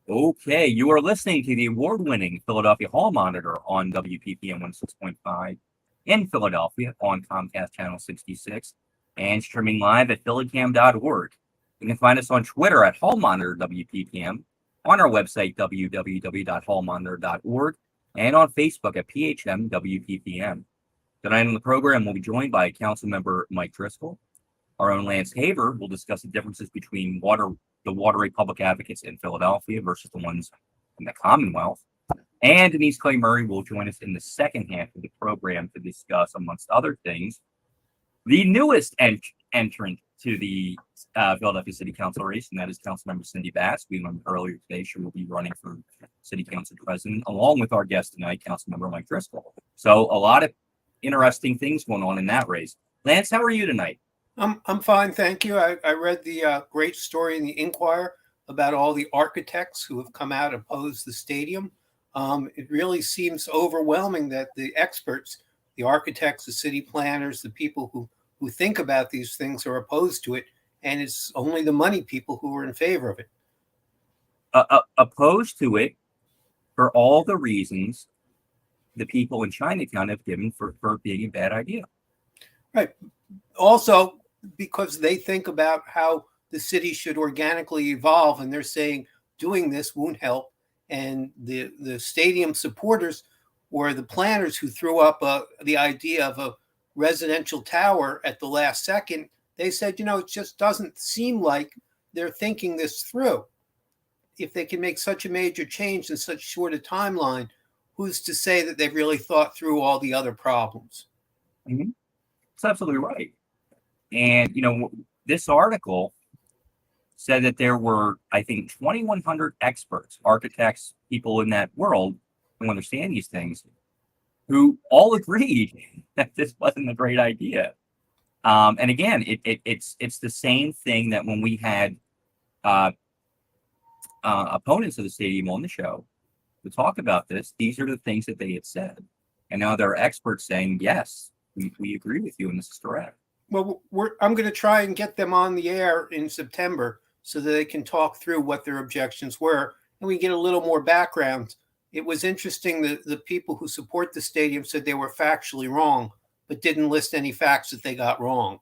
Okay, you are listening to the award-winning Philadelphia Hall Monitor on WPPM 16.5 in Philadelphia on Comcast Channel 66 and streaming live at phillycam.org. You can find us on Twitter at Hall Monitor WPPM, on our website www.hallmonitor.org, and on Facebook at PHM WPPM. Tonight on the program, we'll be joined by Councilmember Mike Driscoll. Our own Lance Haver will discuss the differences between the waterway public advocates in Philadelphia versus the ones in the Commonwealth. And Denise Clay Murray will join us in the second half of the program to discuss, amongst other things, the newest entrant to the Philadelphia City Council race, and that is Councilmember Cindy Bass. We learned earlier today she will be running for City Council President, along with our guest tonight, Councilmember Mike Driscoll. So a lot of interesting things going on in that race. Lance, how are you tonight? I'm fine, thank you. I read the great story in the Inquirer about all the architects who have come out opposed the stadium. It really seems overwhelming that the experts, the architects, the city planners, the people who think about these things are opposed to it, and it's only the money people who are in favor of it. Opposed to it for all the reasons the people in Chinatown have given for being a bad idea. Right. Also, because they think about how the city should organically evolve, and they're saying doing this won't help. And the stadium supporters were the planners who threw up the idea of a residential tower at the last second. They said, it just doesn't seem like they're thinking this through. If they can make such a major change in such short a timeline, who's to say that they've really thought through all the other problems? Mm-hmm. That's absolutely right. And, this article said that there were, I think, 2,100 experts, architects, people in that world who understand these things, who all agreed that this wasn't a great idea. And again, it's the same thing that when we had opponents of the stadium on the show to talk about this, these are the things that they had said. And now there are experts saying, yes, we agree with you, and this is correct. Well, I'm going to try and get them on the air in September so that they can talk through what their objections were, and we get a little more background. It was interesting that the people who support the stadium said they were factually wrong, but didn't list any facts that they got wrong.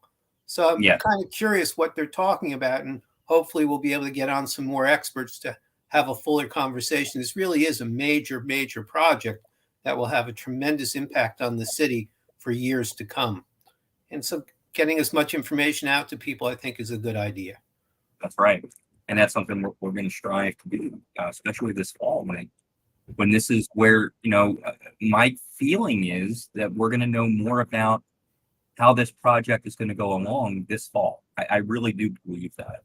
So I'm kind of curious what they're talking about, and hopefully we'll be able to get on some more experts to have a fuller conversation. This really is a major, major project that will have a tremendous impact on the city for years to come. And so getting as much information out to people, I think, is a good idea. That's right. And that's something we're going to strive to do, especially this fall, when this is where, my feeling is that we're going to know more about how this project is going to go along this fall. I really do believe that.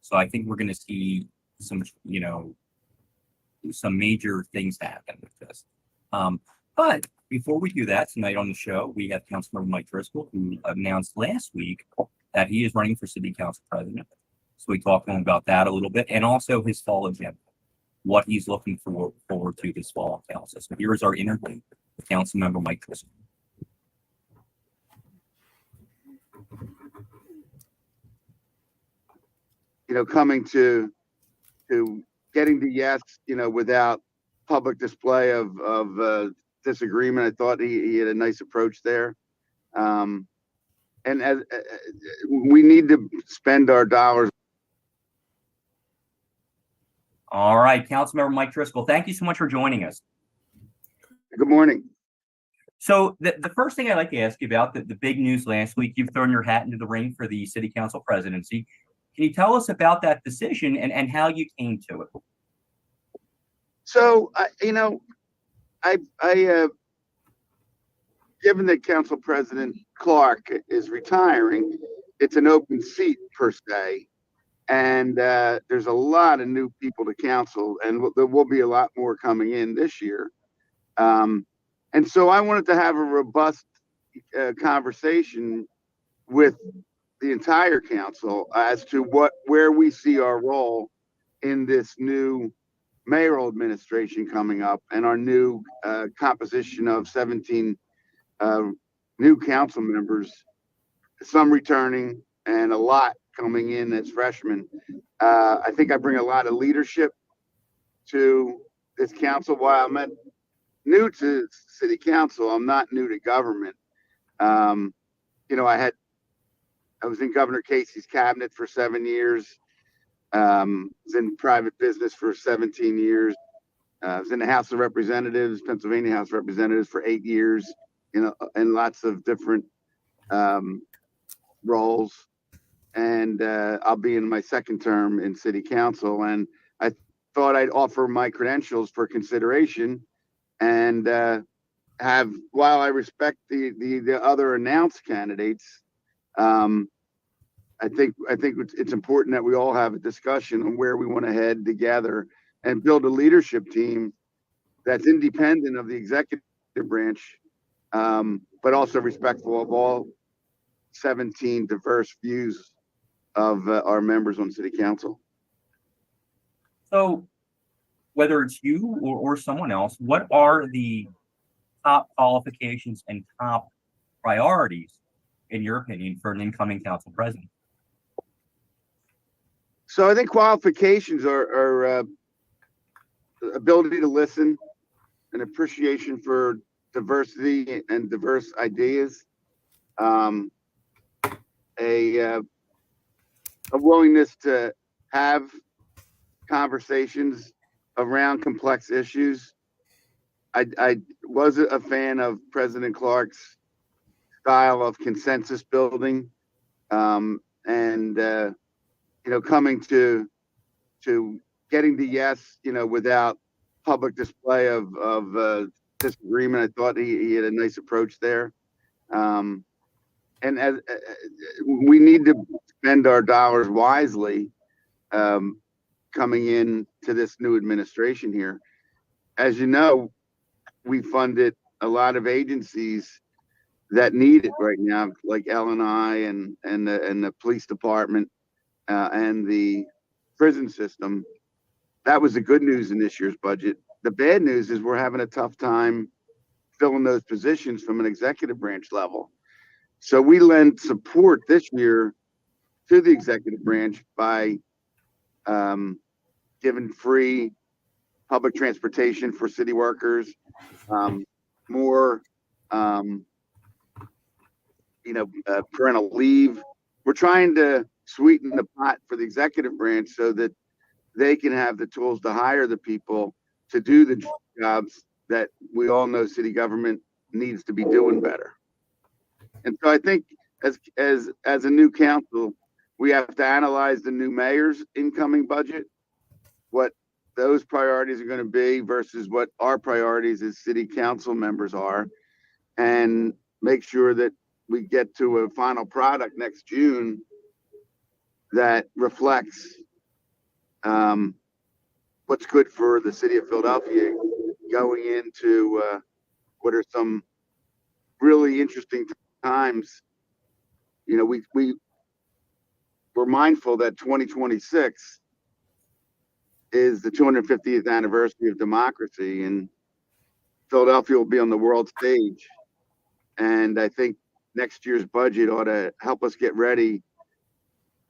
So I think we're going to see some major things happen with this. But before we do that, tonight on the show, we have Councilmember Mike Driscoll, who announced last week that he is running for City Council President. So we talked to him about that a little bit, and also his fall agenda, what he's looking forward to this fall council. So here is our interview with Councilmember Mike Driscoll. Coming to getting to yes, without public display of disagreement. I thought he had a nice approach there. And as we need to spend our dollars. All right, Councilmember Mike Driscoll, thank you so much for joining us. Good morning. So the first thing I'd like to ask you about, the big news last week, you've thrown your hat into the ring for the City Council presidency. Can you tell us about that decision and how you came to it? So, given that Council President Clark is retiring, it's an open seat per se. And there's a lot of new people to council, and there will be a lot more coming in this year. And so I wanted to have a robust conversation with the entire council as to where we see our role in this new mayoral administration coming up, and our new composition of 17 new council members, some returning and a lot coming in as freshmen. I think I bring a lot of leadership to this council. While I'm new to city council, I'm not new to government. You know, I was in Governor Casey's cabinet for 7 years. Was in private business for 17 years. I was in the House of Representatives, Pennsylvania House of Representatives for 8 years, you know, in lots of different roles. And I'll be in my second term in city council. And I thought I'd offer my credentials for consideration and while I respect the other announced candidates, I think it's important that we all have a discussion on where we want to head together and build a leadership team that's independent of the executive branch, but also respectful of all 17 diverse views of our members on city council. So whether it's you or someone else, what are the top qualifications and top priorities, in your opinion, for an incoming council president? So I think qualifications are ability to listen, an appreciation for diversity and diverse ideas, a willingness to have conversations around complex issues. I was a fan of President Clark's style of consensus building, and you know, coming to getting the yes, you know, without public display of disagreement. I thought he had a nice approach there, and as we need to spend our dollars wisely, coming in to this new administration here. As you know, we funded a lot of agencies that need it right now, like L&I and the police department and the prison system. That was the good news in this year's budget. The bad news is we're having a tough time filling those positions from an executive branch level. So we lend support this year to the executive branch by giving free public transportation for city workers, more parental leave. We're trying to sweeten the pot for the executive branch so that they can have the tools to hire the people to do the jobs that we all know city government needs to be doing better. And so I think as a new council, we have to analyze the new mayor's incoming budget, what those priorities are going to be versus what our priorities as city council members are, and make sure that we get to a final product next June that reflects what's good for the city of Philadelphia going into what are some really interesting times. You know, we're mindful that 2026 is the 250th anniversary of democracy, and Philadelphia will be on the world stage. And I think next year's budget ought to help us get ready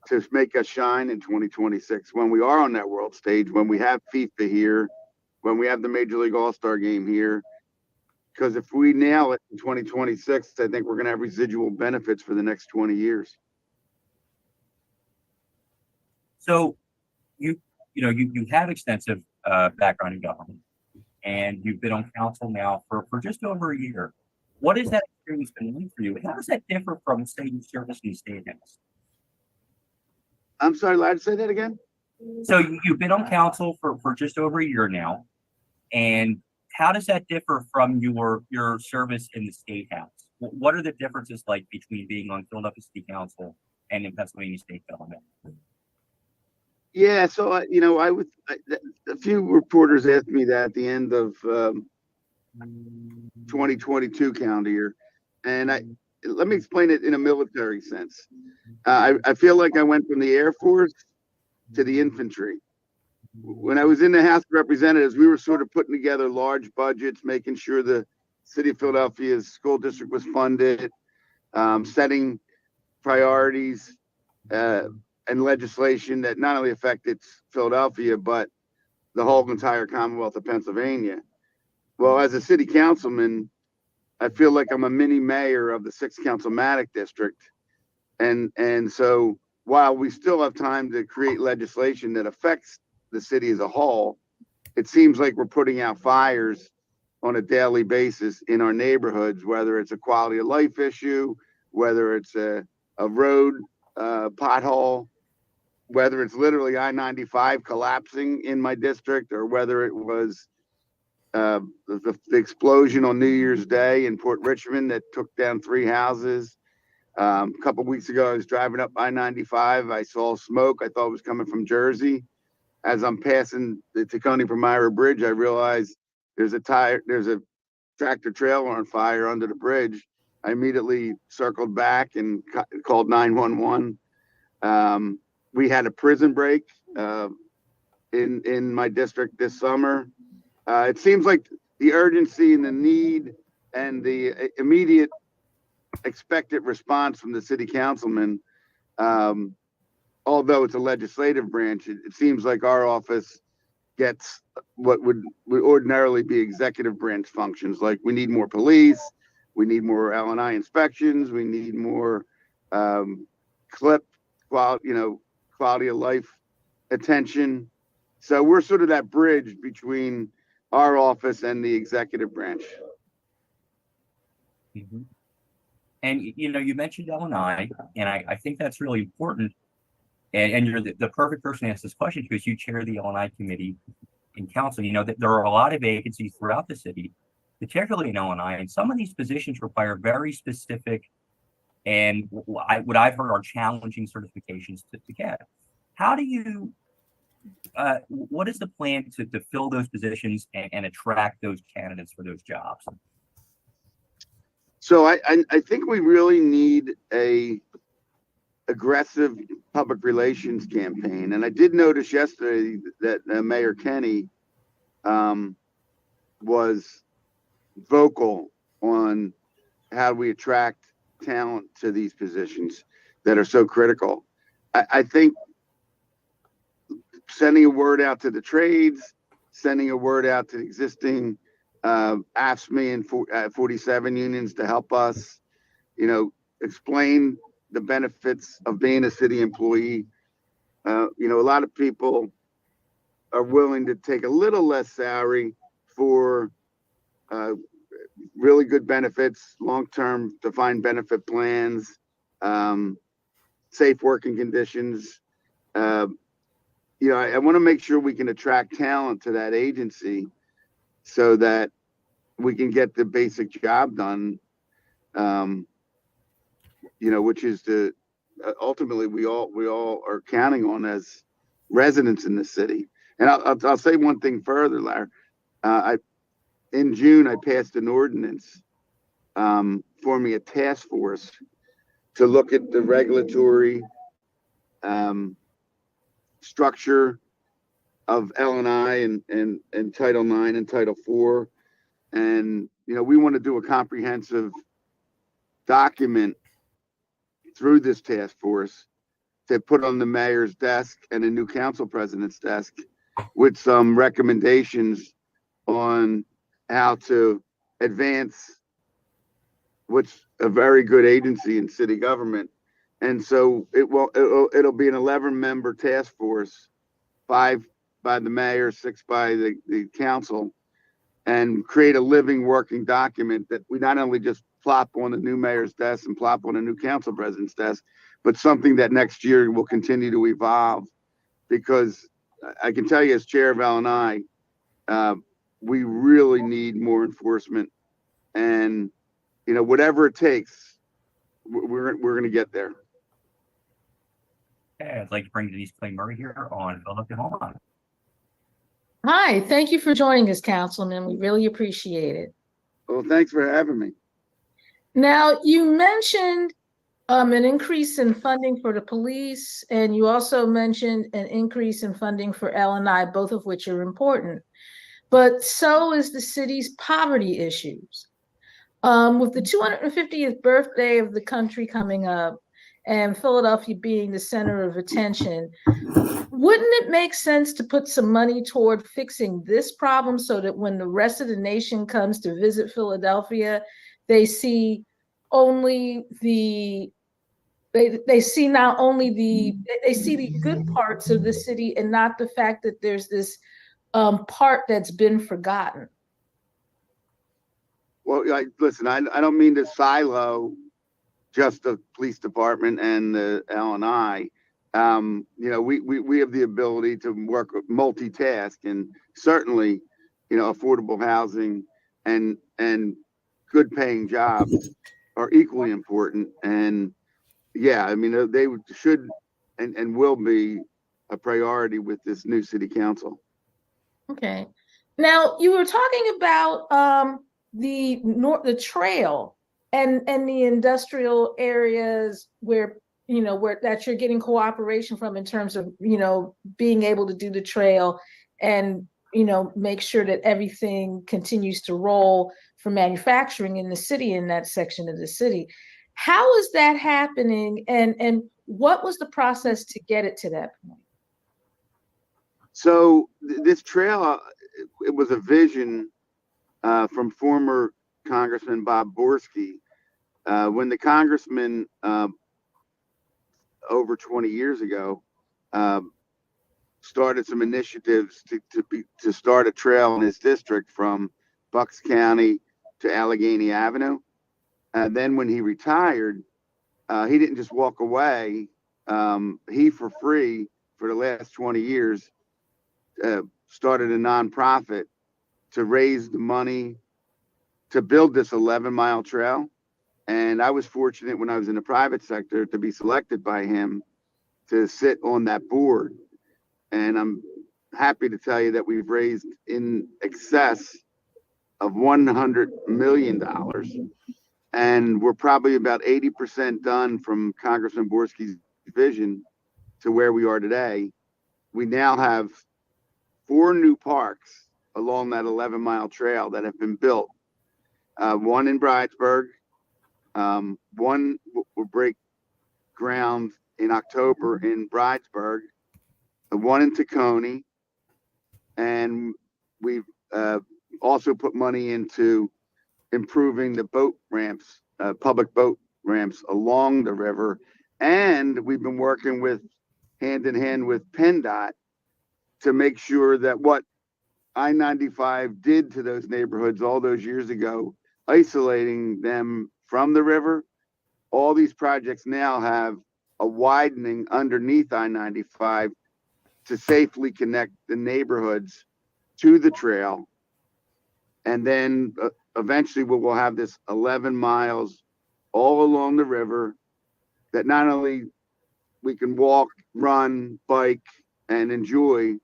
to make us shine in 2026 when we are on that world stage, when we have FIFA here, when we have the Major League All-Star game here. Because if we nail it in 2026, I think we're going to have residual benefits for the next 20 years. So you have extensive background in government, and you've been on council now for just over a year. What has that experience been like for you? And how does that differ from state service in the state house? I'm sorry, allowed to say that again? So you've been on council for just over a year now, and how does that differ from your service in the state house? What are the differences like between being on Philadelphia City Council and in Pennsylvania state government? Yeah, so a few reporters asked me that at the end of 2022 calendar year, and let me explain it in a military sense. I feel like I went from the Air Force to the infantry. When I was in the House of Representatives, we were sort of putting together large budgets, making sure the city of Philadelphia's school district was funded, setting priorities and legislation that not only affected Philadelphia, but the whole entire Commonwealth of Pennsylvania. Well, as a city councilman, I feel like I'm a mini mayor of the 6th Councilmanic District. And so while we still have time to create legislation that affects the city as a whole, it seems like we're putting out fires on a daily basis in our neighborhoods, whether it's a quality of life issue, whether it's a road pothole, whether it's literally I-95 collapsing in my district, or whether it was the explosion on New Year's Day in Port Richmond that took down 3 houses. A couple of weeks ago, I was driving up I-95. I saw smoke. I thought it was coming from Jersey. As I'm passing the Tacony-Palmyra Bridge, I realized there's a tractor trailer on fire under the bridge. I immediately circled back and called 911. We had a prison break in my district this summer. It seems like the urgency and the need and the immediate expected response from the city councilman, although it's a legislative branch, it seems like our office gets what would ordinarily be executive branch functions. Like, we need more police, we need more L&I inspections, we need more quality of life attention. So we're sort of that bridge between our office and the executive branch. Mm-hmm. And, you mentioned L&I, and I think that's really important. And you're the perfect person to ask this question, because you chair the L&I committee in council. That there are a lot of vacancies throughout the city, particularly in L&I, and some of these positions require very specific and what I've heard are challenging certifications to get. How do you, what is the plan to fill those positions and attract those candidates for those jobs? So I think we really need a aggressive public relations campaign. And I did notice yesterday that Mayor Kenny was vocal on how we attract talent to these positions that are so critical. I think sending a word out to the trades, sending a word out to the existing AFSCME and 47 unions to help us, explain the benefits of being a city employee. A lot of people are willing to take a little less salary for really good benefits, long-term defined benefit plans, safe working conditions. I want to make sure we can attract talent to that agency so that we can get the basic job done, which is ultimately we all are counting on as residents in the city. And I'll say one thing further, Larry. In June, I passed an ordinance forming a task force to look at the regulatory structure of L&I and Title IX and Title IV. And, we want to do a comprehensive document through this task force to put on the mayor's desk and a new council president's desk with some recommendations on how to advance what's a very good agency in city government. And so it'll be an 11-member task force, 5 by the mayor, 6 by the council, and create a living working document that we not only just plop on the new mayor's desk and plop on a new council president's desk, but something that next year will continue to evolve. Because I can tell you, as chair of L&I, we really need more enforcement, and whatever it takes, we're going to get there. Okay, I'd like to bring Denise Clay Murray here on Philadelphia. Hold on. Hi, thank you for joining us, Councilman. We really appreciate it. Well, thanks for having me. Now, you mentioned an increase in funding for the police, and you also mentioned an increase in funding for L&I, both of which are important. But so is the city's poverty issues. With the 250th birthday of the country coming up, and Philadelphia being the center of attention, wouldn't it make sense to put some money toward fixing this problem so that when the rest of the nation comes to visit Philadelphia, they see only the they see not only they see the good parts of the city and not the fact that there's this part that's been forgotten? Well, listen, I don't mean to silo just the police department and the L&I. We have the ability to work multitask, and certainly, affordable housing and good paying jobs are equally important. And yeah, I mean, they should and will be a priority with this new city council. Okay. Now you were talking about the trail and the industrial areas where that you're getting cooperation from in terms of being able to do the trail and make sure that everything continues to roll for manufacturing in the city, in that section of the city. How is that happening, and what was the process to get it to that point? So this trail, it was a vision from former Congressman Bob Borski. When the congressman over 20 years ago started some initiatives to start a trail in his district from Bucks County to Allegheny Avenue. And then when he retired, he didn't just walk away. He, for free, for the last 20 years, started a nonprofit to raise the money to build this 11-mile trail. And I was fortunate when I was in the private sector to be selected by him to sit on that board. And I'm happy to tell you that we've raised in excess of $100 million. And we're probably about 80% done from Congressman Borski's vision to where we are today. We now have 4 new parks along that 11-mile trail that have been built. One in Bridesburg, one will break ground in October in Bridesburg, one in Tacony, and we've also put money into improving the boat ramps, public boat ramps along the river. And we've been working hand in hand with PennDOT to make sure that what I-95 did to those neighborhoods all those years ago, isolating them from the river, all these projects now have a widening underneath I-95 to safely connect the neighborhoods to the trail. And then eventually we'll have this 11 miles all along the river that not only we can walk, run, bike, and enjoy,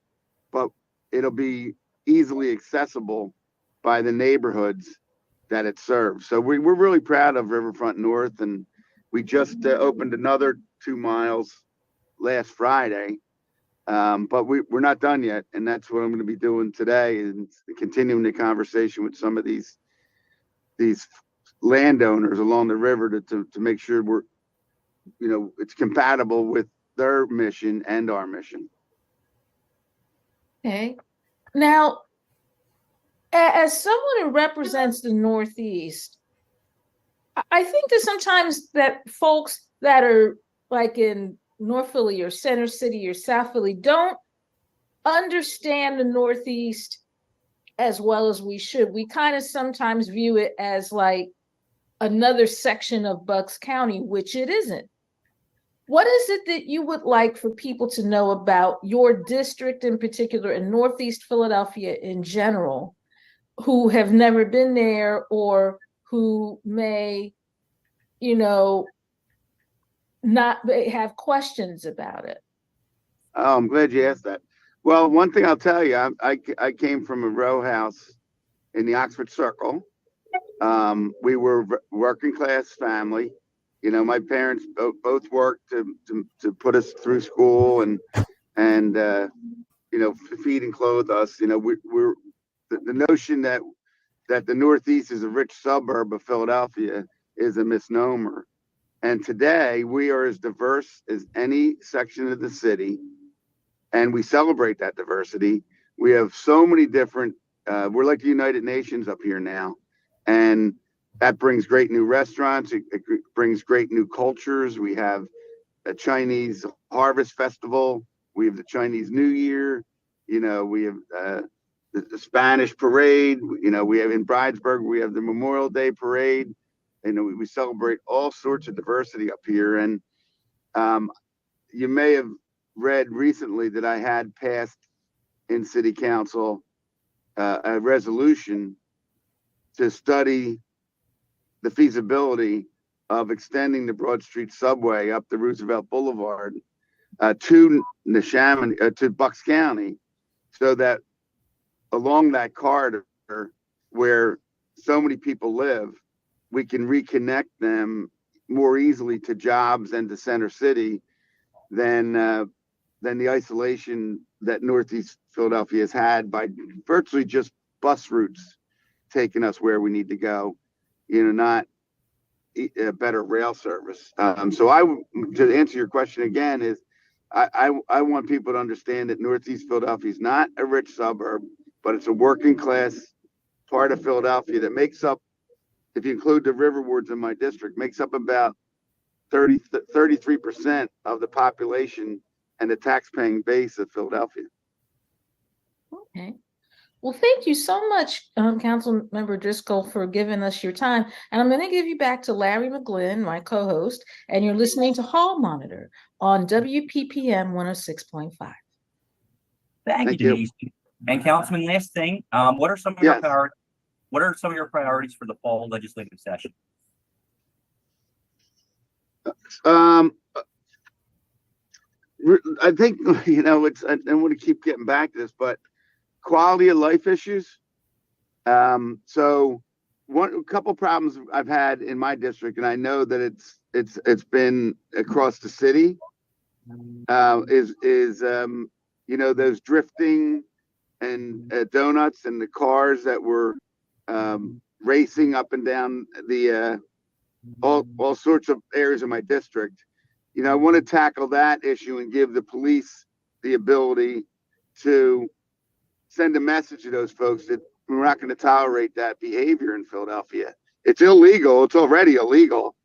but it'll be easily accessible by the neighborhoods that it serves. So we're really proud of Riverfront North, and we just opened another 2 miles last Friday. But we're not done yet, and that's what I'm going to be doing today, and continuing the conversation with some of these landowners along the river to make sure we're, it's compatible with their mission and our mission. Okay. Now, as someone who represents the Northeast, I think that sometimes that folks that are like in North Philly or Center City or South Philly don't understand the Northeast as well as we should. We kind of sometimes view it as like another section of Bucks County, which it isn't. What is it that you would like for people to know about your district in particular and Northeast Philadelphia in general, who have never been there or who may, not have questions about it? Oh, I'm glad you asked that. Well, one thing I'll tell you, I came from a row house in the Oxford Circle. We were working class family. My parents both worked to put us through school and feed and clothe us. We're the notion that the Northeast is a rich suburb of Philadelphia is a misnomer. And today we are as diverse as any section of the city, and we celebrate that diversity. We have so many different, we're like the United Nations up here now. And that brings great new restaurants. It brings great new cultures. We have a Chinese Harvest Festival. We have the Chinese New Year. We have the Spanish Parade. We have in Bridesburg, we have the Memorial Day Parade. We celebrate all sorts of diversity up here. And you may have read recently that I had passed in City Council a resolution to study the feasibility of extending the Broad Street subway up the Roosevelt Boulevard to Neshaminy, to Bucks County, so that along that corridor where so many people live, we can reconnect them more easily to jobs and to Center City than the isolation that Northeast Philadelphia has had by virtually just bus routes taking us where we need to go, not a better rail service. So to answer your question again, is I want people to understand that Northeast Philadelphia is not a rich suburb, but it's a working class part of Philadelphia that makes up, if you include the river wards in my district, makes up about 33% of the population and the tax-paying base of Philadelphia. Okay. Well, thank you so much, Councilmember Driscoll, for giving us your time. And I'm going to give you back to Larry McGlynn, my co-host, and you're listening to Hall Monitor on WPPM 106.5. Thank you, Denise. And Councilman, last thing, what are some of your priorities? What are some of your priorities for the fall legislative session? I think I don't want to keep getting back to this, but quality of life issues. So a couple problems I've had in my district, and I know that it's been across the city, is those drifting and donuts and the cars that were racing up and down the all sorts of areas of my district. I want to tackle that issue and give the police the ability to send a message to those folks that we're not going to tolerate that behavior in Philadelphia. It's illegal. It's already illegal,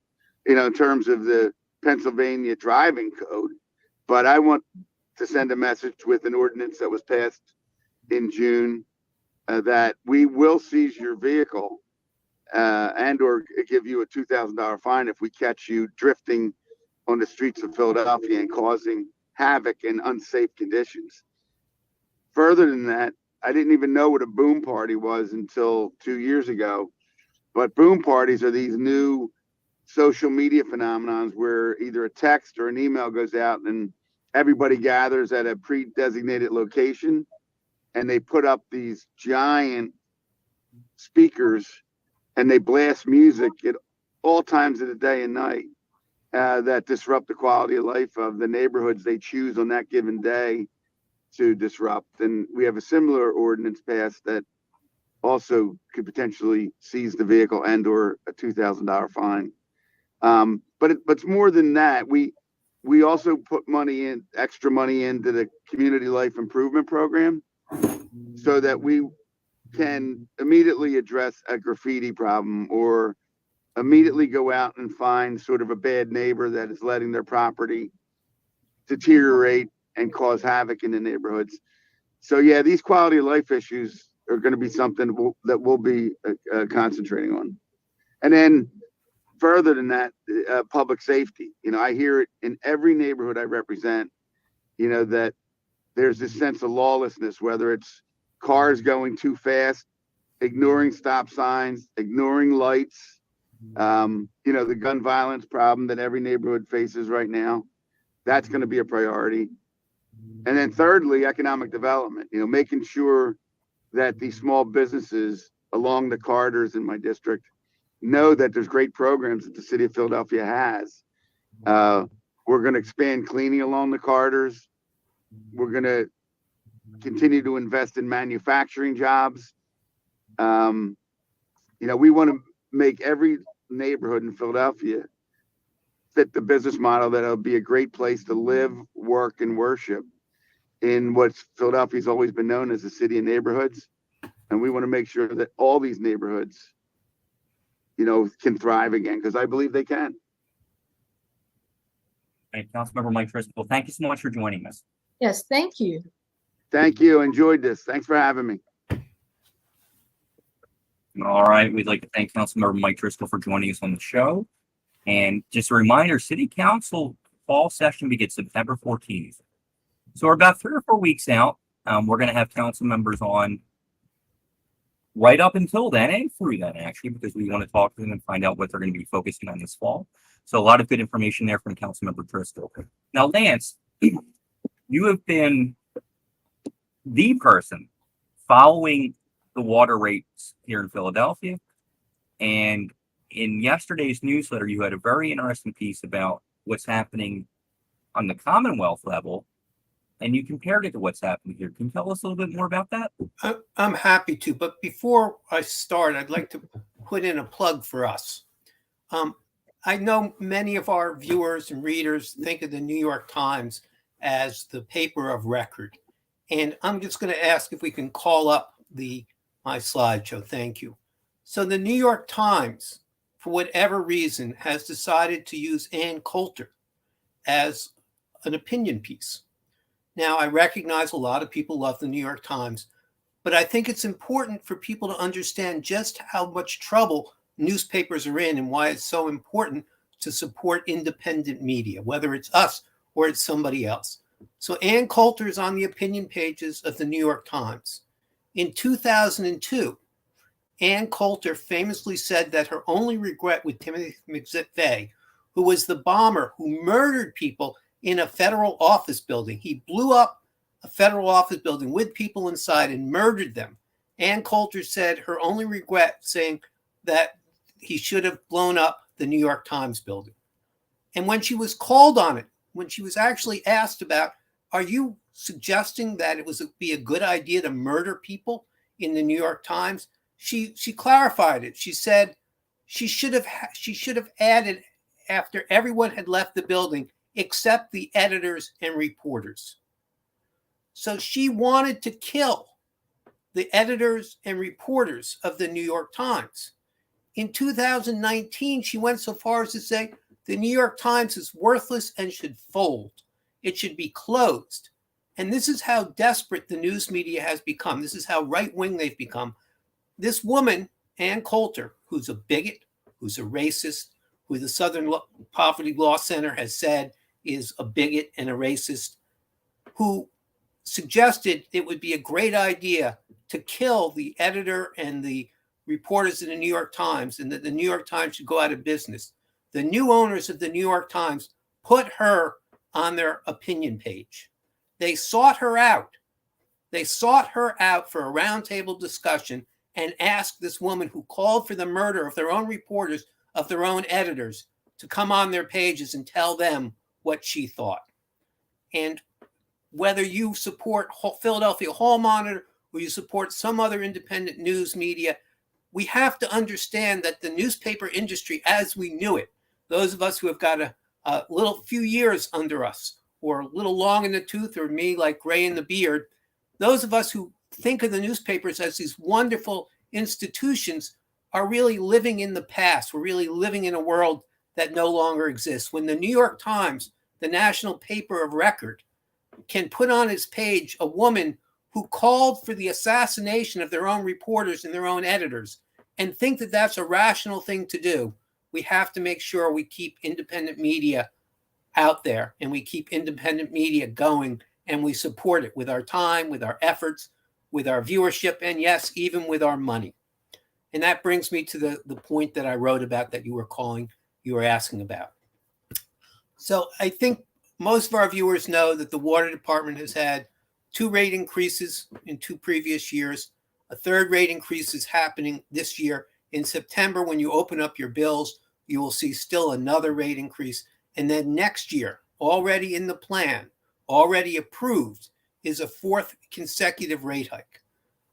in terms of the Pennsylvania driving code. But I want to send a message with an ordinance that was passed in June that we will seize your vehicle and or give you a $2,000 fine if we catch you drifting on the streets of Philadelphia and causing havoc in unsafe conditions. Further than that, I didn't even know what a boom party was until 2 years ago. But boom parties are these new social media phenomenons where either a text or an email goes out and everybody gathers at a pre-designated location and they put up these giant speakers and they blast music at all times of the day and night that disrupt the quality of life of the neighborhoods they choose on that given day to disrupt. And we have a similar ordinance passed that also could potentially seize the vehicle and or a $2,000 fine. But it's more than that. We also put extra money into the community life improvement program so that we can immediately address a graffiti problem or immediately go out and find sort of a bad neighbor that is letting their property deteriorate and cause havoc in the neighborhoods. So yeah, these quality of life issues are going to be something that we'll be concentrating on. And then further than that, public safety. I hear it in every neighborhood I represent, that there's this sense of lawlessness, whether it's cars going too fast, ignoring stop signs, ignoring lights, the gun violence problem that every neighborhood faces right now. That's going to be a priority. And then thirdly, economic development, making sure that these small businesses along the corridors in my district know that there's great programs that the city of Philadelphia has. We're going to expand cleaning along the corridors. We're going to continue to invest in manufacturing jobs. We want to make every neighborhood in Philadelphia fit the business model that it'll be a great place to live, work, and worship in what Philadelphia's always been known as a city of neighborhoods. And we want to make sure that all these neighborhoods, can thrive again, because I believe they can. And Councilmember Mike Driscoll, thank you so much for joining us. Yes, thank you. Thank you. Enjoyed this. Thanks for having me. All right, we'd like to thank Councilmember Mike Driscoll for joining us on the show. And just a reminder, City Council fall session begins September 14th. So we're about 3 or 4 weeks out. We're going to have council members on right up until then and through then, actually, because we want to talk to them and find out what they're going to be focusing on this fall. So a lot of good information there from Councilmember Driscoll. Now, Lance, you have been the person following the water rates here in Philadelphia. And in yesterday's newsletter, you had a very interesting piece about what's happening on the Commonwealth level, and you compared it to what's happening here. Can you tell us a little bit more about that? I'm happy to, but before I start, I'd like to put in a plug for us. I know many of our viewers and readers think of the New York Times as the paper of record, and I'm just going to ask if we can call up my slideshow. Thank you. So the New York Times, for whatever reason, has decided to use Ann Coulter as an opinion piece. Now, I recognize a lot of people love the New York Times, but I think it's important for people to understand just how much trouble newspapers are in and why it's so important to support independent media, whether it's us or it's somebody else. So Ann Coulter is on the opinion pages of the New York Times. In 2002, Ann Coulter famously said that her only regret with Timothy McVeigh, who was the bomber who murdered people in a federal office building. He blew up a federal office building with people inside and murdered them. Ann Coulter said her only regret, saying that he should have blown up the New York Times building. And when she was called on it, when she was actually asked about, are you suggesting that it would be a good idea to murder people in the New York Times? She clarified it. She said she should have added after everyone had left the building except the editors and reporters. So she wanted to kill the editors and reporters of the New York Times. In 2019, she went so far as to say the New York Times is worthless and should fold. It should be closed. And this is how desperate the news media has become. This is how right-wing they've become. This woman, Ann Coulter, who's a bigot, who's a racist, who the Southern Poverty Law Center has said is a bigot and a racist, who suggested it would be a great idea to kill the editor and the reporters in the New York Times and that the New York Times should go out of business. The new owners of the New York Times put her on their opinion page. They sought her out. They sought her out for a roundtable discussion and asked this woman who called for the murder of their own reporters, of their own editors, to come on their pages and tell them what she thought. And whether you support Philadelphia Hall Monitor or you support some other independent news media, we have to understand that the newspaper industry as we knew it, those of us who have got a little few years under us, or a little long in the tooth, or me like gray in the beard, those of us who think of the newspapers as these wonderful institutions are really living in the past. We're really living in a world that no longer exists. When the New York Times, the national paper of record, can put on its page a woman who called for the assassination of their own reporters and their own editors and think that that's a rational thing to do, we have to make sure we keep independent media out there and we keep independent media going and we support it with our time, with our efforts, with our viewership, and yes, even with our money. And that brings me to the point that I wrote about that you were asking about. So I think most of our viewers know that the water department has had 2 rate increases in 2 previous years. A 3rd rate increase is happening this year. In September, when you open up your bills, you will see still another rate increase. And then next year, already in the plan, already approved, is a 4th consecutive rate hike.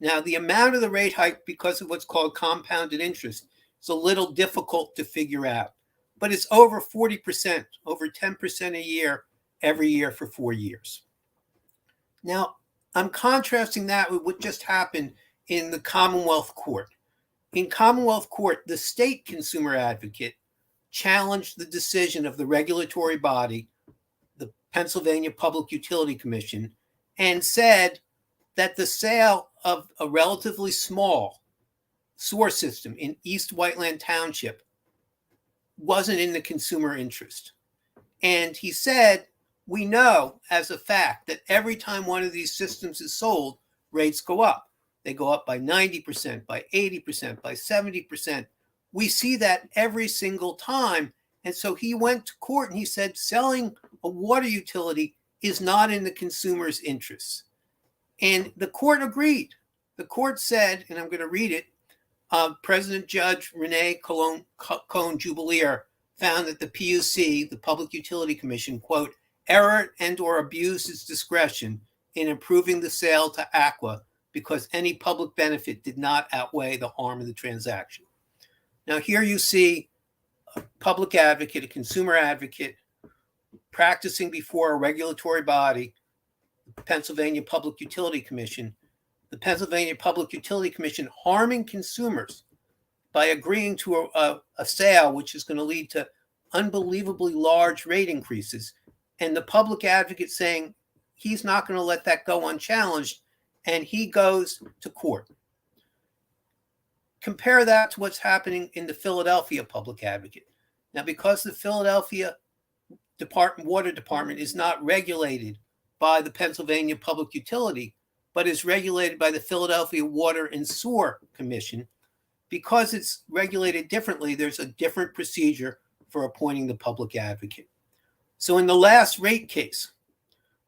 Now, the amount of the rate hike, because of what's called compounded interest, is a little difficult to figure out. but it's over 40%, over 10% a year, every year for 4 years. Now, I'm contrasting that with what just happened in the Commonwealth Court. In Commonwealth Court, the state consumer advocate challenged the decision of the regulatory body, the Pennsylvania Public Utility Commission, and said that the sale of a relatively small sewer system in East Whiteland Township wasn't in the consumer interest. And he said, we know as a fact that every time one of these systems is sold, rates go up. They go up by 90%, by 80%, by 70%. We see that every single time. And so he went to court and he said, selling a water utility is not in the consumer's interests. And the court agreed. The court said, and I'm going to read it, President Judge Renee Cohn-Jubilier found that the PUC, the Public Utility Commission, quote, erred and or abused its discretion in approving the sale to Aqua because any public benefit did not outweigh the harm of the transaction. Now here you see a public advocate, a consumer advocate, practicing before a regulatory body, the Pennsylvania Public Utility Commission, the Pennsylvania Public Utility Commission harming consumers by agreeing to a sale which is going to lead to unbelievably large rate increases, and the public advocate saying he's not going to let that go unchallenged, and he goes to court. Compare that to what's happening in the Philadelphia Public Advocate. Now, because the Philadelphia Water Department is not regulated by the Pennsylvania Public Utility, but is regulated by the Philadelphia Water and Sewer Commission, because it's regulated differently, there's a different procedure for appointing the public advocate. So in the last rate case,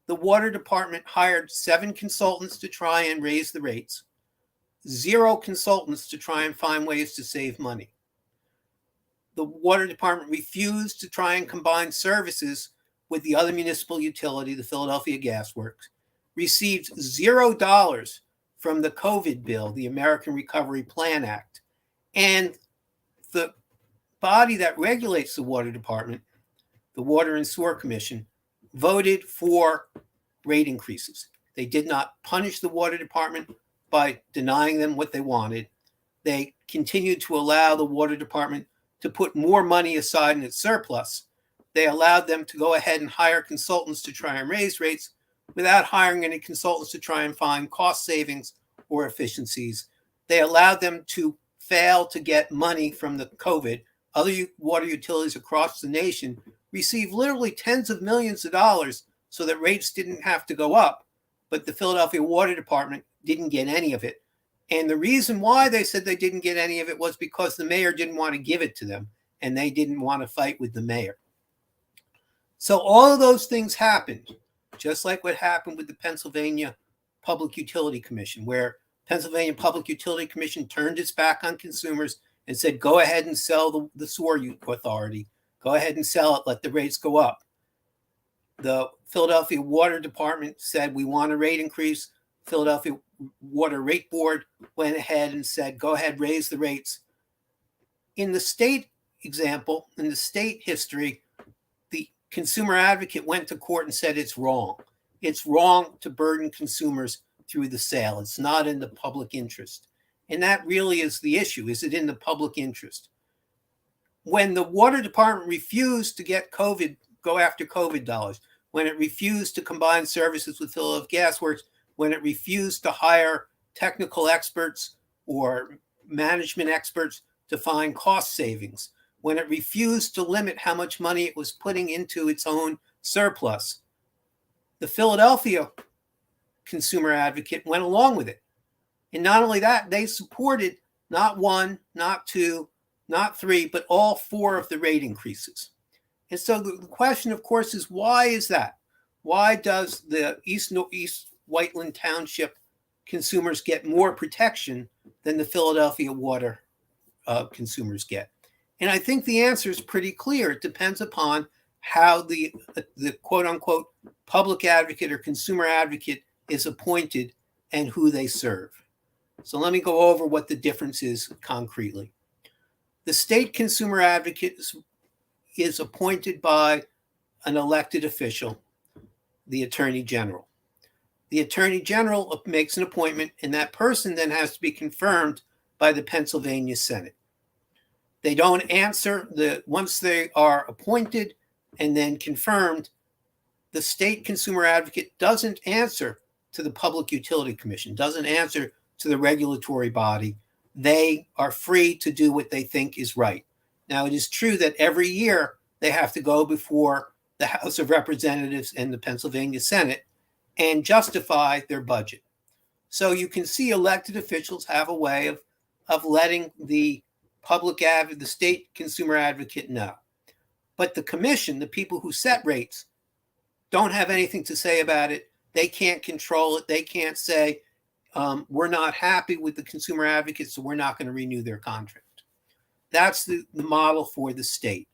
the water department hired 7 consultants to try and raise the rates, 0 consultants to try and find ways to save money. The water department refused to try and combine services with the other municipal utility, the Philadelphia Gas Works, received $0 from the COVID bill, the American Recovery Plan Act. And the body that regulates the water department, the Water and Sewer Commission, voted for rate increases. They did not punish the water department by denying them what they wanted. They continued to allow the water department to put more money aside in its surplus. They allowed them to go ahead and hire consultants to try and raise rates without hiring any consultants to try and find cost savings or efficiencies. They allowed them to fail to get money from the COVID. Other water utilities across the nation received literally tens of millions of dollars so that rates didn't have to go up, but the Philadelphia Water Department didn't get any of it. And the reason why they said they didn't get any of it was because the mayor didn't want to give it to them, and they didn't want to fight with the mayor. So all of those things happened, just like what happened with the Pennsylvania Public Utility Commission, where Pennsylvania Public Utility Commission turned its back on consumers and said, go ahead and sell the sewer authority. Go ahead and sell it, let the rates go up. The Philadelphia Water Department said, we want a rate increase. Philadelphia Water Rate Board went ahead and said, go ahead, raise the rates. In the state example, in the state history, the consumer advocate went to court and said it's wrong. It's wrong to burden consumers through the sale. It's not in the public interest. And that really is the issue. Is it in the public interest? When the water department refused to go after COVID dollars, when it refused to combine services with Philadelphia Gas Works, when it refused to hire technical experts or management experts to find cost savings, when it refused to limit how much money it was putting into its own surplus, the Philadelphia consumer advocate went along with it. And not only that, they supported not 1, not 2, not 3, but all 4 of the rate increases. And so the question, of course, is why is that? Why does the East Whiteland Township consumers get more protection than the Philadelphia water consumers get? And I think the answer is pretty clear. It depends upon how the quote unquote public advocate or consumer advocate is appointed and who they serve. So let me go over what the difference is concretely. The state consumer advocate is appointed by an elected official, the Attorney General. The Attorney General makes an appointment, and that person then has to be confirmed by the Pennsylvania Senate. They don't answer once they are appointed and then confirmed, the state consumer advocate doesn't answer to the Public Utility Commission, doesn't answer to the regulatory body. They are free to do what they think is right. Now, it is true that every year they have to go before the House of Representatives and the Pennsylvania Senate and justify their budget. So you can see elected officials have a way of letting the the state consumer advocate know. But the commission, the people who set rates, don't have anything to say about it. They can't control it. They can't say, we're not happy with the consumer advocate, so we're not going to renew their contract. That's the model for the state.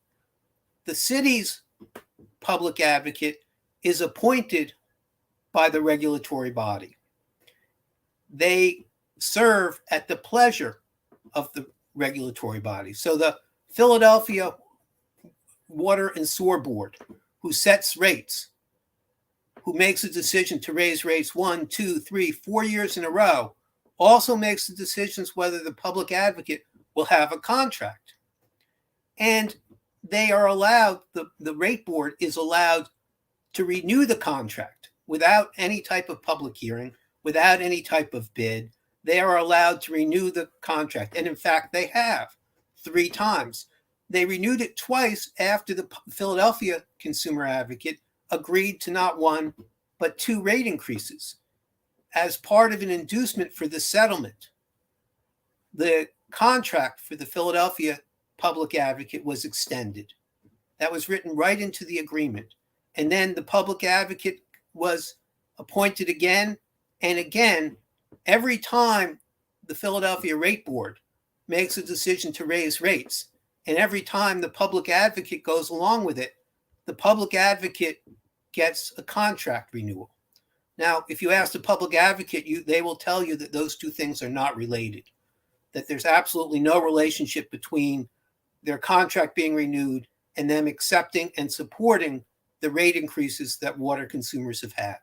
The city's public advocate is appointed by the regulatory body. They serve at the pleasure of the regulatory body. So the Philadelphia Water and Sewer Board, who sets rates, who makes a decision to raise rates 1, 2, 3, 4 years in a row, also makes the decisions whether the public advocate will have a contract. And they are allowed, the rate board is allowed to renew the contract without any type of public hearing, without any type of bid. They are allowed to renew the contract. And in fact, they have 3 times. They renewed it twice after the Philadelphia consumer advocate agreed to not 1, but 2 rate increases as part of an inducement for the settlement. The contract for the Philadelphia public advocate was extended. That was written right into the agreement. And then the public advocate was appointed again and again. Every time the Philadelphia Rate Board makes a decision to raise rates, and every time the public advocate goes along with it, the public advocate gets a contract renewal. Now, if you ask the public advocate, they will tell you that those 2 things are not related, that there's absolutely no relationship between their contract being renewed and them accepting and supporting the rate increases that water consumers have had.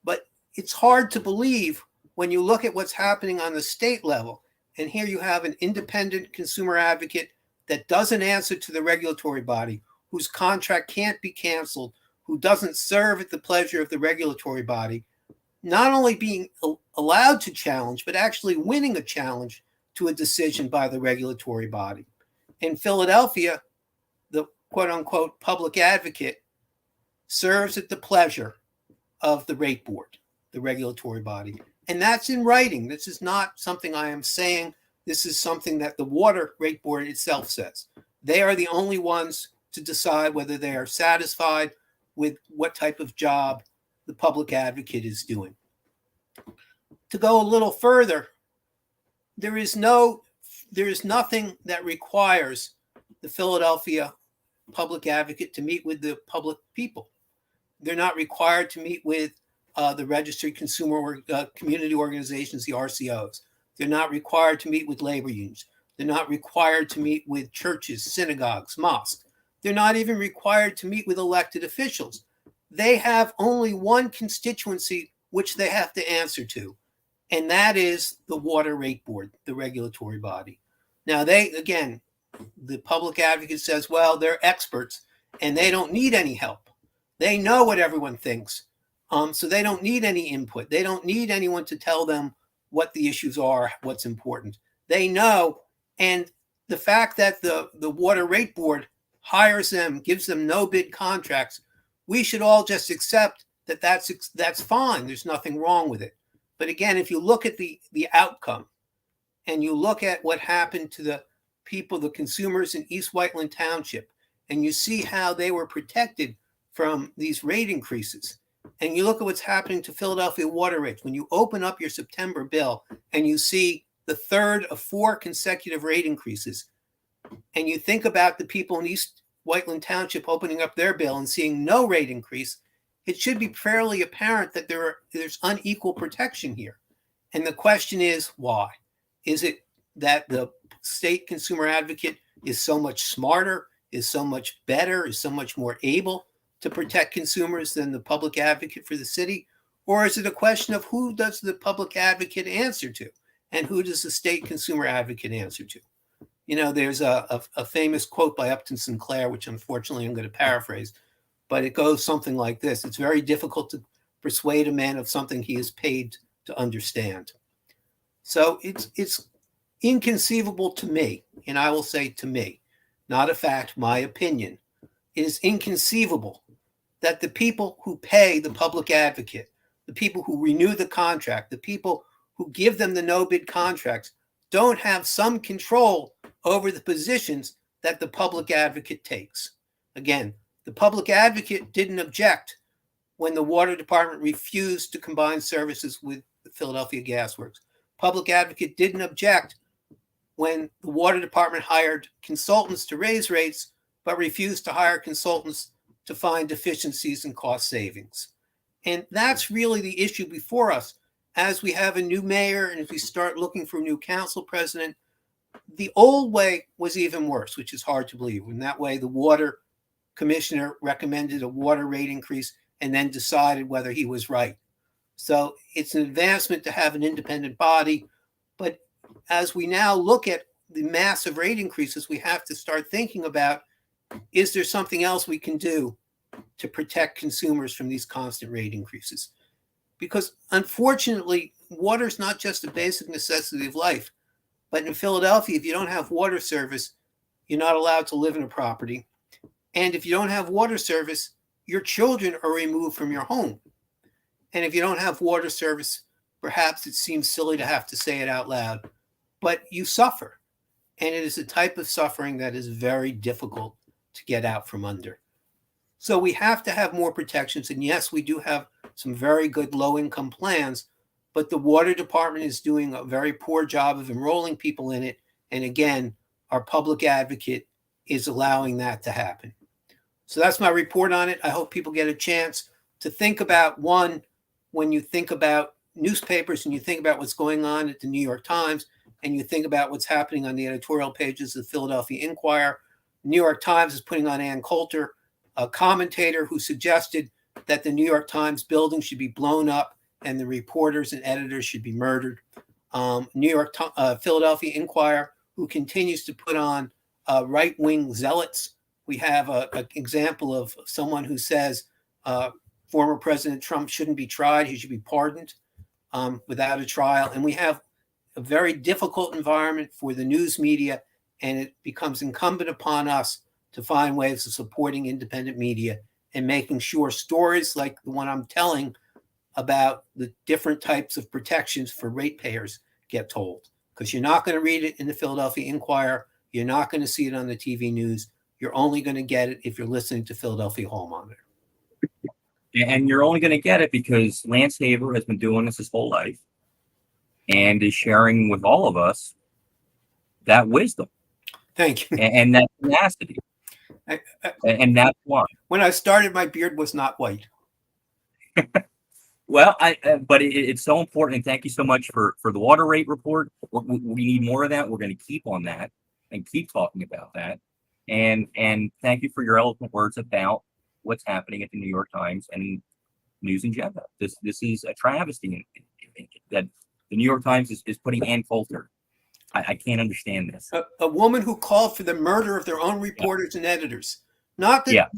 But it's hard to believe when you look at what's happening on the state level. And here you have an independent consumer advocate that doesn't answer to the regulatory body, whose contract can't be canceled, who doesn't serve at the pleasure of the regulatory body, not only being allowed to challenge, but actually winning a challenge to a decision by the regulatory body. In Philadelphia, the quote unquote public advocate serves at the pleasure of the rate board, the regulatory body. And that's in writing. This is not something I am saying. This is something that the water rate board itself says. They are the only ones to decide whether they are satisfied with what type of job the public advocate is doing. To go a little further, there is nothing that requires the Philadelphia public advocate to meet with the public people. They're not required to meet with the registered consumer community organizations, the RCOs. They're not required to meet with labor unions. They're not required to meet with churches, synagogues, mosques. They're not even required to meet with elected officials. They have only one constituency which they have to answer to, and that is the water rate board, the regulatory body. Now, the public advocate says, well, they're experts and they don't need any help. They know what everyone thinks. So they don't need any input. They don't need anyone to tell them what the issues are, what's important. They know. And the fact that the water rate board hires them, gives them no bid contracts, we should all just accept that that's fine. There's nothing wrong with it. But again, if you look at the outcome and you look at what happened to the people, the consumers in East Whiteland Township, and you see how they were protected from these rate increases, and you look at what's happening to Philadelphia water rates, when you open up your September bill and you see the 3rd of 4 consecutive rate increases, and you think about the people in East Whiteland Township opening up their bill and seeing no rate increase, it should be fairly apparent that there's unequal protection here. And the question is, why? Is it that the state consumer advocate is so much smarter is so much better, is so much more able to protect consumers than the public advocate for the city? Or is it a question of who does the public advocate answer to and who does the state consumer advocate answer to? You know, there's a famous quote by Upton Sinclair, which unfortunately I'm going to paraphrase, but it goes something like this. It's very difficult to persuade a man of something he is paid to understand. So it's inconceivable to me, and I will say to me, not a fact, my opinion, it is inconceivable that the people who pay the public advocate, the people who renew the contract, the people who give them the no bid contracts, don't have some control over the positions that the public advocate takes. Again, the public advocate didn't object when the water department refused to combine services with the Philadelphia Gas Works. Public advocate didn't object when the water department hired consultants to raise rates, but refused to hire consultants to find deficiencies and cost savings. And that's really the issue before us. As we have a new mayor and as we start looking for a new council president, the old way was even worse, which is hard to believe. In that way, the water commissioner recommended a water rate increase and then decided whether he was right. So it's an advancement to have an independent body. But as we now look at the massive rate increases, we have to start thinking about, is there something else we can do to protect consumers from these constant rate increases? Because unfortunately, water is not just a basic necessity of life. But in Philadelphia, if you don't have water service, you're not allowed to live in a property. And if you don't have water service, your children are removed from your home. And if you don't have water service, perhaps it seems silly to have to say it out loud, but you suffer. And it is a type of suffering that is very difficult to get out from under. So we have to have more protections. And yes, we do have some very good low-income plans, but the water department is doing a very poor job of enrolling people in it. And again, our public advocate is allowing that to happen. So that's my report on it. I hope people get a chance to think about, one, when you think about newspapers and you think about what's going on at the New York Times and you think about what's happening on the editorial pages of the Philadelphia Inquirer, New York Times is putting on Ann Coulter, a commentator who suggested that the New York Times building should be blown up and the reporters and editors should be murdered. Philadelphia Inquirer, who continues to put on right-wing zealots. We have an example of someone who says former President Trump shouldn't be tried. He should be pardoned without a trial. And we have a very difficult environment for the news media, and it becomes incumbent upon us to find ways of supporting independent media and making sure stories like the one I'm telling about the different types of protections for ratepayers get told. Because you're not going to read it in the Philadelphia Inquirer. You're not going to see it on the TV news. You're only going to get it if you're listening to Philadelphia Hall Monitor. And you're only going to get it because Lance Haver has been doing this his whole life and is sharing with all of us that wisdom. Thank you. And that tenacity. And that's why. When I started, my beard was not white. Well, but it's so important. And thank you so much for the water rate report. We need more of that. We're going to keep on that and keep talking about that. And thank you for your eloquent words about what's happening at the New York Times and news in general. This is a travesty that the New York Times is putting Ann Coulter. I can't understand this. A woman who called for the murder of their own reporters and editors. Not that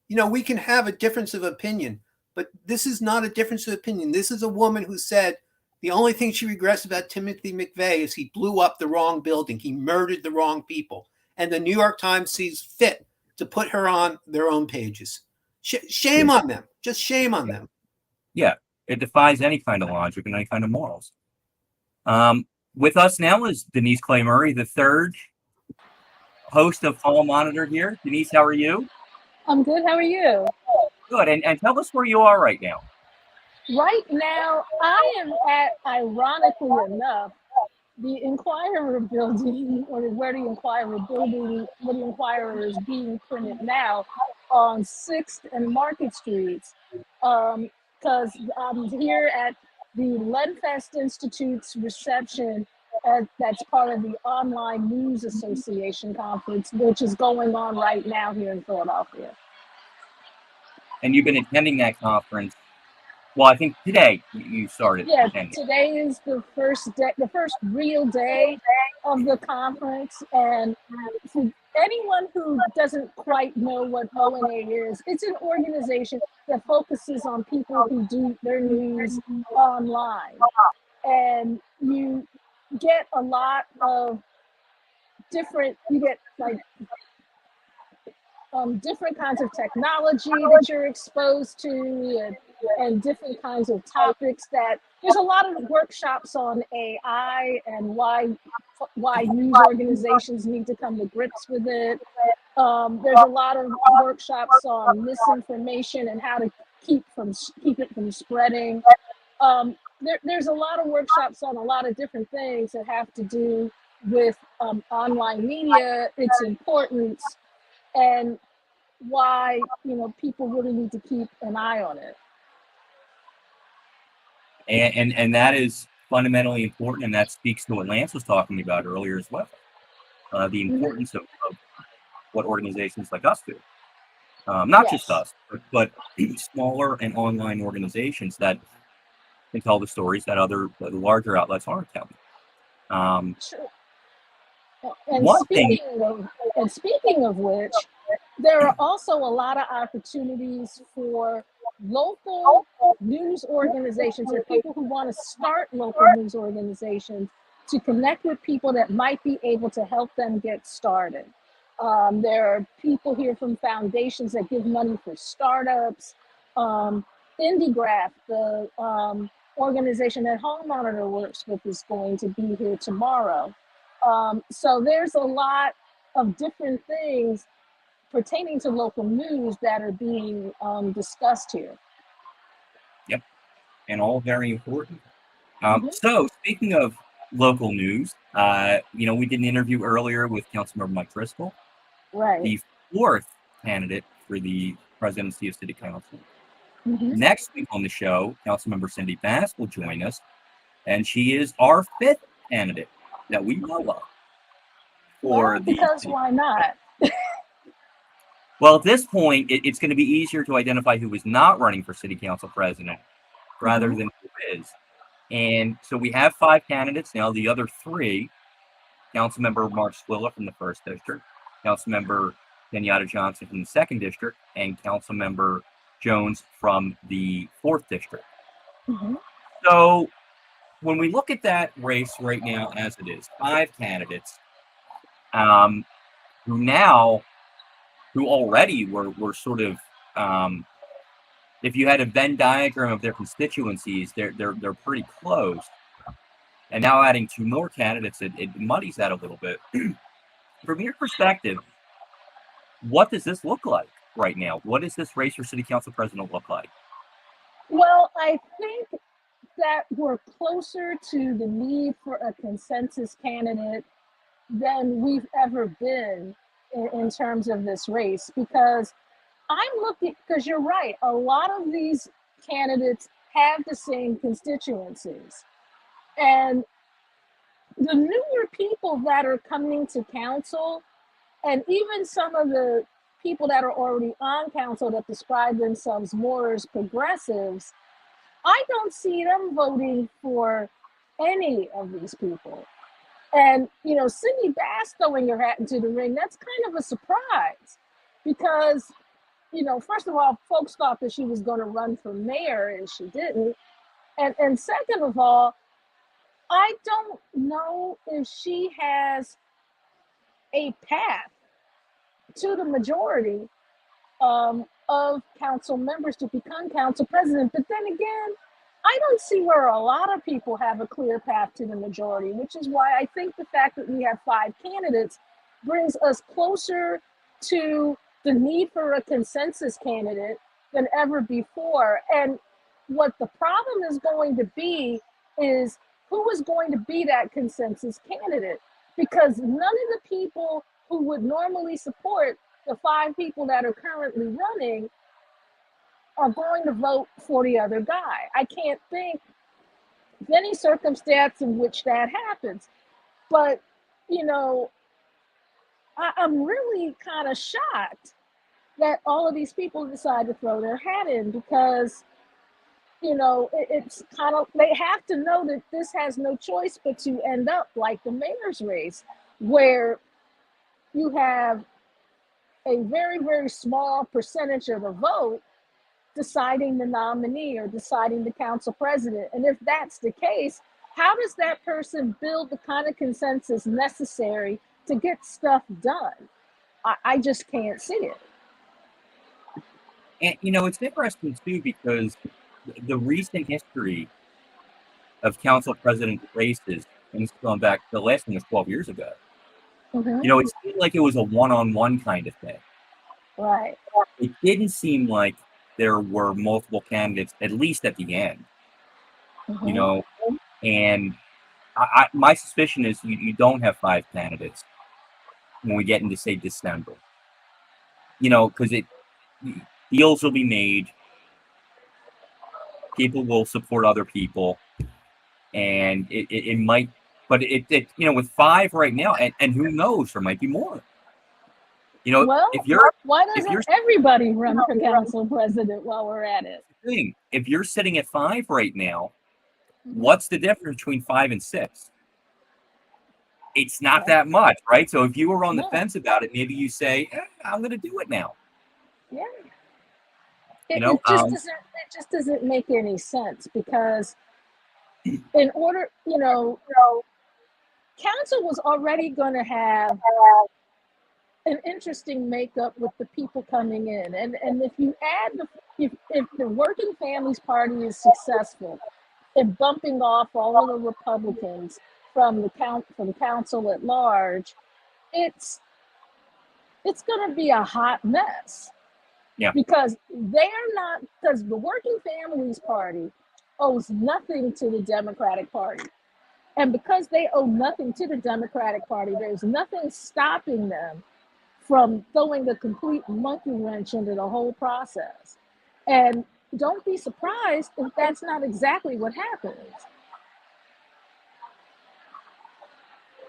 we can have a difference of opinion, but this is not a difference of opinion. This is a woman who said the only thing she regrets about Timothy McVeigh is he blew up the wrong building. He murdered the wrong people. And the New York Times sees fit to put her on their own pages. Shame on them. Just shame on them. Yeah, it defies any kind of logic and any kind of morals. With us now is Denise Clay Murray, the third host of Hall Monitor here. Denise, how are you? I'm good. How are you? Good. And tell us where you are right now. Right now, I am at, ironically enough, the Inquirer building, or where the Inquirer building, where the Inquirer is being printed now, on 6th and Market Streets, because I'm here at the Lenfest Institute's reception that's part of the Online News Association conference, which is going on right now here in Philadelphia. And you've been attending that conference. Well, I think today you started Yeah, attending. today is the first day, the first real day of the conference. And for anyone who doesn't quite know what ONA is, it's an organization that focuses on people who do their news online. And you get a lot of you get like different kinds of technology that you're exposed to, and different kinds of topics. That there's a lot of workshops on AI and why news organizations need to come to grips with it. There's a lot of workshops on misinformation and how to keep it from spreading. There's a lot of workshops on a lot of different things that have to do with online media, its importance, and why people really need to keep an eye on it. And that is fundamentally important, and that speaks to what Lance was talking about earlier as well. The importance of what organizations like us do. Not just us, but smaller and online organizations that can tell the stories that the larger outlets aren't telling. Sure. And speaking of which, there are also a lot of opportunities for local news organizations or people who want to start local news organizations to connect with people that might be able to help them get started. There are people here from foundations that give money for startups. IndieGraph, the organization that Home Monitor works with, is going to be here tomorrow. So there's a lot of different things pertaining to local news that are being discussed here. Yep, and all very important. So speaking of local news, we did an interview earlier with Councilmember Mike Driscoll, right, the fourth candidate for the presidency of City Council. Next week on the show, Councilmember Cindy Bass will join us, and she is our fifth candidate that we know of. Because why not? Well, at this point, it's going to be easier to identify who is not running for City Council president rather than who is. And so we have 5 candidates now. The other 3, Councilmember Mark Swilla from the 1st District, Councilmember Kenyatta Johnson from the 2nd District, and Councilmember Jones from the 4th District. So when we look at that race right now as it is, 5 candidates who already were sort of, if you had a Venn diagram of their constituencies, they're pretty close. And now adding 2 more candidates, it muddies that a little bit. From your perspective, what does this look like right now? What does this race for City Council president look like? Well, I think that we're closer to the need for a consensus candidate than we've ever been in terms of this race, because because you're right, a lot of these candidates have the same constituencies. And the newer people that are coming to council, and even some of the people that are already on council that describe themselves more as progressives, I don't see them voting for any of these people. And, Cindy Bass throwing her hat into the ring, that's kind of a surprise because, first of all, folks thought that she was going to run for mayor and she didn't. And second of all, I don't know if she has a path to the majority of council members to become council president. But then again, I don't see where a lot of people have a clear path to the majority, which is why I think the fact that we have 5 candidates brings us closer to the need for a consensus candidate than ever before. And what the problem is going to be is who is going to be that consensus candidate, because none of the people who would normally support the 5 people that are currently running are going to vote for the other guy. I can't think of any circumstance in which that happens. But, you know, I'm really kind of shocked that all of these people decide to throw their hat in because, you know, it's kind of, they have to know that this has no choice but to end up like the mayor's race, where you have a very, very small percentage of the vote deciding the nominee or deciding the council president. And if that's the case, how does that person build the kind of consensus necessary to get stuff done? I just can't see it. And you know, it's interesting too because the recent history of council president races, and it's going back, the last one was 12 years ago. Mhm. You know, it seemed like it was a one-on-one kind of thing. Right. It didn't seem like there were multiple candidates, at least at the end. You Mhm. know, and my suspicion is you don't have 5 candidates when we get into, say, December. You know, because deals will be made, people will support other people, and it might, but you know, with 5 right now, and who knows, there might be more. You know, Well, if you're why if you're doesn't everybody run for council president while we're at it? thing, if you're sitting at 5 right now, what's the difference between 5 and 6? It's not Yeah. that much, right? So if you were on the No. fence about it, maybe you say, I'm going to do it now. Yeah. You know, It just doesn't make any sense because in order, you know, council was already going to have an interesting makeup with the people coming in, and if you add if the Working Families Party is successful in bumping off all of the Republicans from the council at large, it's going to be a hot mess. Yeah. Because because the Working Families Party owes nothing to the Democratic Party. And because they owe nothing to the Democratic Party, there's nothing stopping them from throwing a complete monkey wrench into the whole process. And don't be surprised if that's not exactly what happens.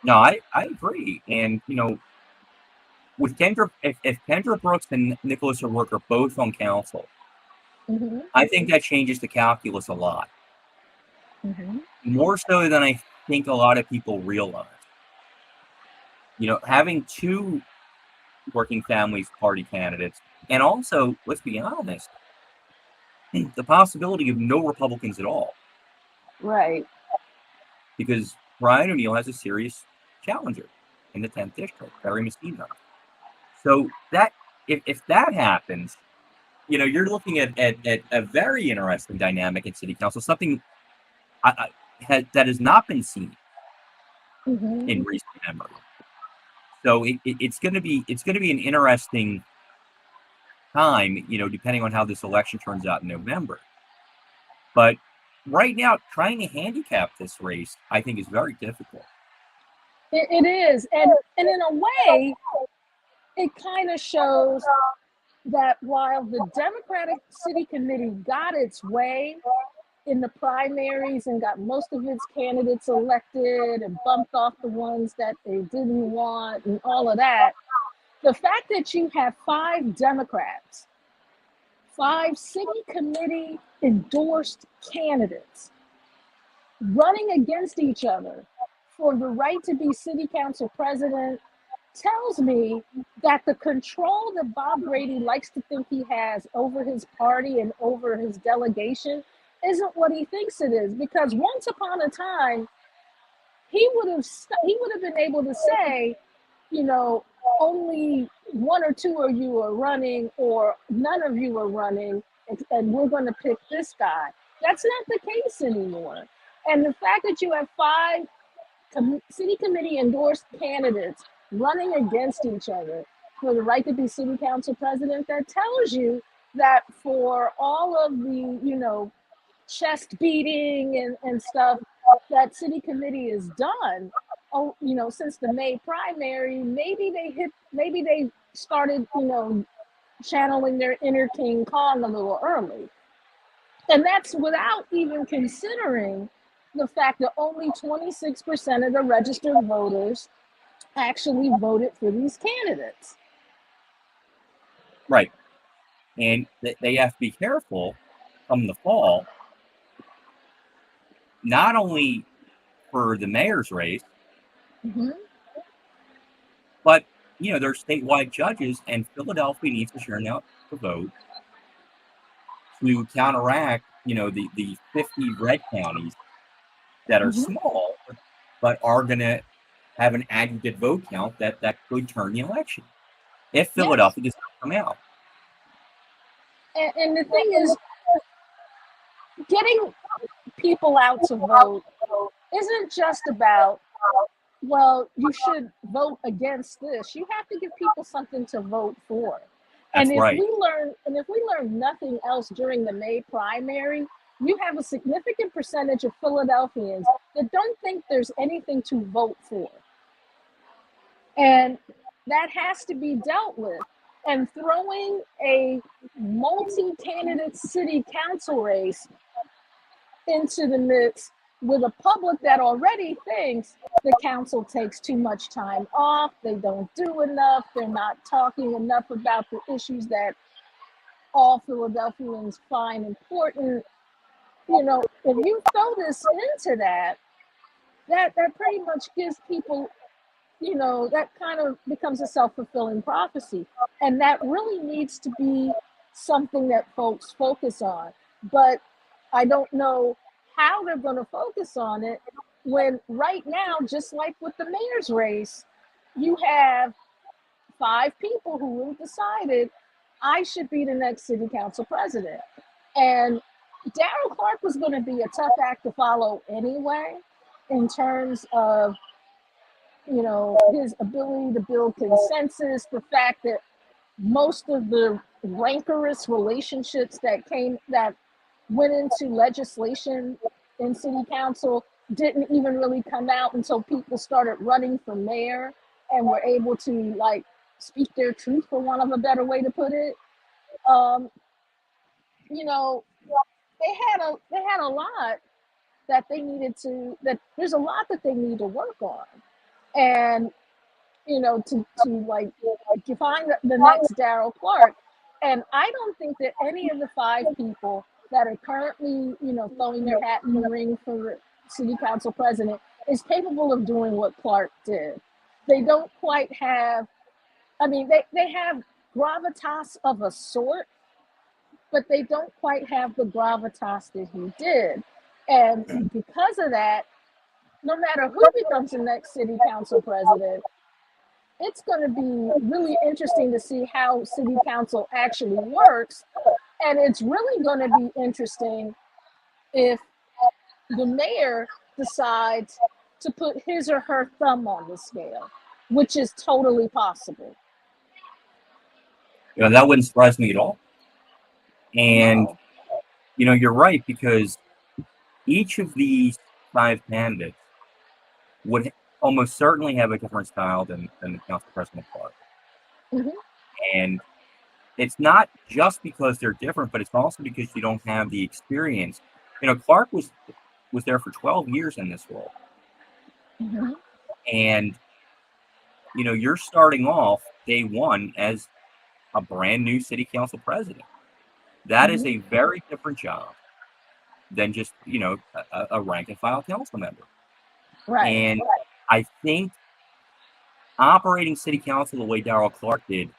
no, I agree. And, you know, with Kendra, if Kendra Brooks and Nicholas O'Rourke are both on council, Mm-hmm. I think that changes the calculus a lot. Mm-hmm. More so than I think a lot of people realize. You know, having 2 Working Families Party candidates, and also, let's be honest, the possibility of no Republicans at all, Right. because Brian O'Neill has a serious challenger in the 10th district, Barry Messina. So that if that happens, you know, you're looking at a very interesting dynamic in city council, something that has not been seen Mm-hmm. in recent memory. So it's going to be an interesting time, you know, depending on how this election turns out in November. But right now, trying to handicap this race, I think, is very difficult. It is. And in a way, it kind of shows that while the Democratic City Committee got its way in the primaries and got most of its candidates elected and bumped off the ones that they didn't want and all of that, the fact that you have 5 Democrats, 5 city committee endorsed candidates running against each other for the right to be city council president tells me that the control that Bob Brady likes to think he has over his party and over his delegation isn't what he thinks it is. Because once upon a time, he would have been able to say, you know, only 1 or 2 of you are running, or none of you are running, and we're going to pick this guy. That's not the case anymore. And the fact that you have 5 city committee endorsed candidates running against each other for the right to be city council president, that tells you that for all of the, you know, chest beating and stuff that city committee has done, oh, you know, since the May primary, maybe they started, you know, channeling their inner King Kong a little early. And that's without even considering the fact that only 26% of the registered voters actually voted for these candidates. Right. And they have to be careful come the fall, not only for the mayor's race, Mm-hmm. but, you know, they're statewide judges, and Philadelphia needs to turn out the vote to counteract, you know, the 50 red counties that are Mm-hmm. small, but are going to have an aggregate vote count that could turn the election if Yes. Philadelphia does not come out. And the thing is, getting people out to vote isn't just about, well, you should vote against this. You have to give people something to vote for. That's right. If we learn nothing else during the May primary, you have a significant percentage of Philadelphians that don't think there's anything to vote for. And that has to be dealt with. And throwing a multi-candidate city council race into the mix with a public that already thinks the council takes too much time off, they don't do enough, they're not talking enough about the issues that all Philadelphians find important. You know, if you throw this into that pretty much gives people, you know, that kind of becomes a self-fulfilling prophecy. And that really needs to be something that folks focus on. But I don't know how they're going to focus on it when right now, just like with the mayor's race, you have 5 people who have decided I should be the next city council president. And Darrell Clarke was going to be a tough act to follow anyway, in terms of, you know, his ability to build consensus, the fact that most of the rancorous relationships that went into legislation in city council didn't even really come out until people started running for mayor and were able to like speak their truth, for want of a better way to put it. You know, they had a lot that they needed to, that there's a lot that they need to work on. And, you know, to like find the next Darrell Clarke. And I don't think that any of the 5 people that are currently, you know, throwing their hat in the ring for city council president is capable of doing what Clarke did. They don't quite have, I mean, they have gravitas of a sort, but they don't quite have the gravitas that he did. And because of that, no matter who becomes the next city council president, it's going to be really interesting to see how city council actually works. And it's really going to be interesting if the mayor decides to put his or her thumb on the scale, which is totally possible. You know, that wouldn't surprise me at all. And, No. you know, you're right, because each of these 5 candidates would almost certainly have a different style than the council president Clarke. Mhm. And it's not just because they're different, but it's also because you don't have the experience. You know, Clarke was there for 12 years in this role. Mhm. And, you know, you're starting off day one as a brand new city council president. That is a very different job than just, you know, a rank and file council member. Right. And I think operating city council the way Darrell Clarke did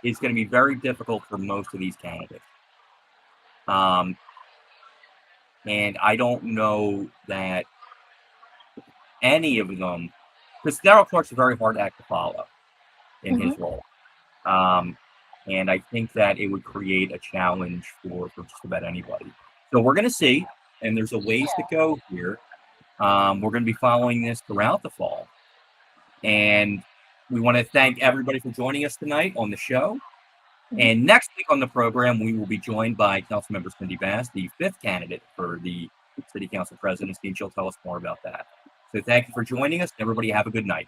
is going to be very difficult for most of these candidates. And I don't know that any of them, because Darrell Clarke's a very hard act to follow in his role. And I think that it would create a challenge for just about anybody. So we're going to see, and there's a ways to go here. We're going to be following this throughout the fall. And we want to thank everybody for joining us tonight on the show. And next week on the program, we will be joined by Councilmember Cindy Bass, the 5th candidate for the City Council presidency, and she'll tell us more about that. So thank you for joining us. Everybody have a good night.